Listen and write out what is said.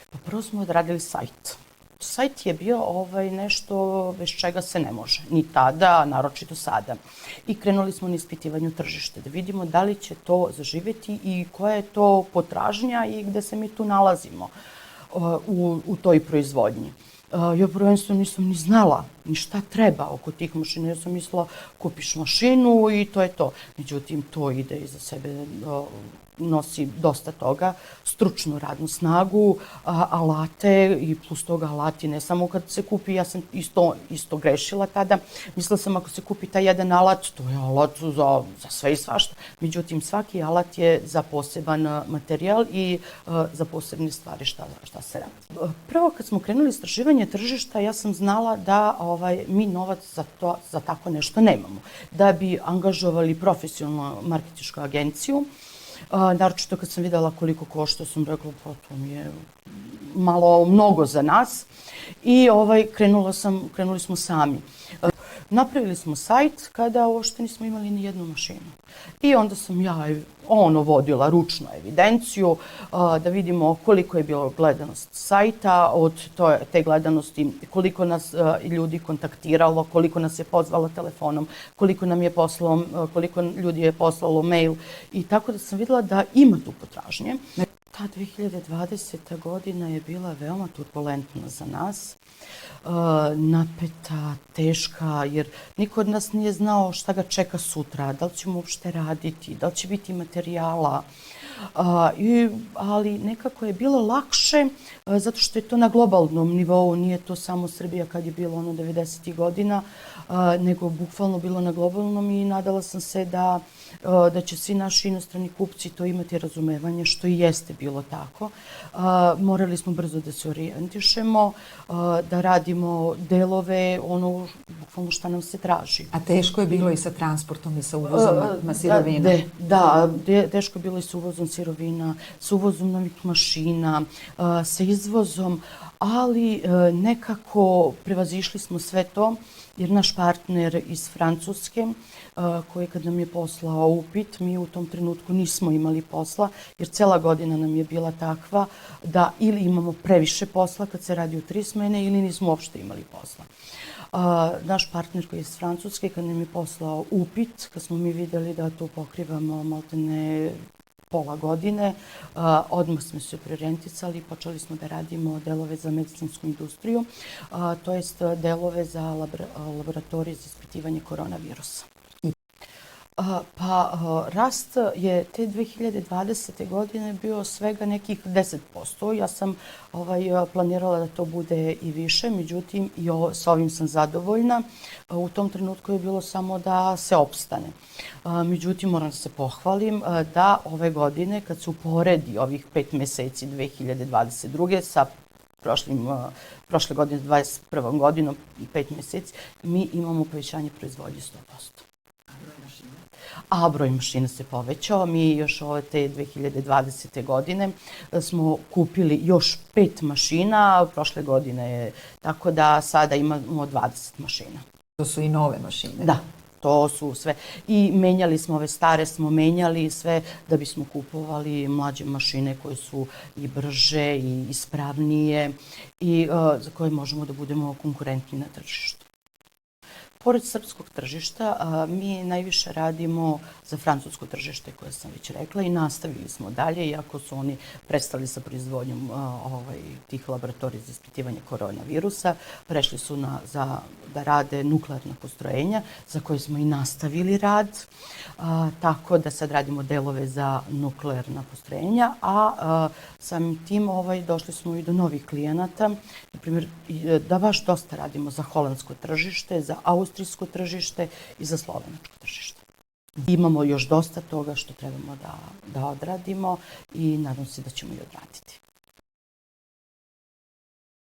Pa prvo smo odradili sajt. Sajt je bio nešto bez čega se ne može, ni tada, naročito sada. I krenuli smo na ispitivanju tržišta, da vidimo da li će to zaživeti i koja je to potražnja i gde se mi tu nalazimo u toj proizvodnji. Ja prvenstveno nisam ni znala ni šta treba oko tih mašina. Ja sam mislila kupiš mašinu i to je to. Međutim, to ide iza sebe, nosi dosta toga, stručnu radnu snagu, alate i plus toga alati ne samo kad se kupi, ja sam isto grešila tada. Mislila sam ako se kupi taj jedan alat, to je alat za sve i svašta. Međutim, svaki alat je za poseban materijal i za posebne stvari šta se radi. Prvo kad smo krenuli istraživanje tržišta, ja sam znala da mi novac za tako nešto nemamo. Da bi angažovali profesionalnu marketinšku agenciju, naročito kad sam videla koliko košta, sam rekla pa to mi je malo mnogo za nas i krenuli smo sami. Napravili smo sajt kada uopšte nismo imali ni jednu mašinu. I onda sam ja vodila ručnu evidenciju da vidimo koliko je bilo gledanost sajta, od te gledanosti koliko nas ljudi kontaktiralo, koliko nas je pozvalo telefonom, koliko ljudi je poslalo mail i tako da sam videla da ima tu potražnje. Ta 2020. godina je bila veoma turbulentna za nas, napeta, teška, jer niko od nas nije znao šta ga čeka sutra, da li ćemo uopšte raditi, da li će biti materijala, ali nekako je bilo lakše zato što je to na globalnom nivou, nije to samo Srbija kad je bilo 90. godina, nego bukvalno bilo na globalnom i nadala sam se da će svi naši inostrani kupci to imati razumevanje, što i jeste bilo tako. Morali smo brzo da se orijentišemo, da radimo delove, bukvalno šta nam se traži. A teško je bilo i sa transportom i sa uvozom sirovina? Da, teško je bilo i sa uvozom sirovina, sa uvozom novih mašina, sa izvozom, ali nekako prevazišli smo sve to, jer naš partner iz Francuske, koji kad nam je poslao upit, mi u tom trenutku nismo imali posla, jer cela godina nam je bila takva da ili imamo previše posla kad se radi u 3 smene ili nismo uopšte imali posla. Naš partner koji je iz Francuske, kad nam je poslao upit, kad smo mi videli da to pokrivamo maltene pola godine, odmah smo se preorijentisali i počeli smo da radimo delove za medicinsku industriju, to jest delove za laboratorije za ispitivanje koronavirusa. Rast je te 2020. godine bio svega nekih 10%. Ja sam planirala da to bude i više, međutim i s ovim sam zadovoljna. U tom trenutku je bilo samo da se opstane. Međutim, moram da se pohvalim da ove godine, kad se uporedi ovih 5 meseci 2022. sa prošle godine, 2021. godinom, 5 meseci, mi imamo povećanje proizvodnje 100%. A broj mašina se povećao. Mi još te 2020. godine smo kupili još 5 mašina, prošle godine je, tako da sada imamo 20 mašina. To su i nove mašine? Da, to su sve. I menjali smo ove stare, smo menjali sve da bismo kupovali mlađe mašine koje su i brže i ispravnije i za koje možemo da budemo konkurentni na tržištu. Pored srpskog tržišta, mi najviše radimo za francusko tržište, koje sam već rekla, i nastavili smo dalje, iako su oni prestali sa proizvodnjom tih laboratorija za ispitivanje koronavirusa. Prešli su da rade nuklearna postrojenja, za koje smo i nastavili rad, tako da sad radimo delove za nuklearna postrojenja, a samim tim došli smo i do novih klijenata, na primjer, da baš dosta radimo za holandsko tržište, za austrijsko tržište i za slovenačko tržište. Imamo još dosta toga što trebamo da odradimo i nadam se da ćemo i odraditi.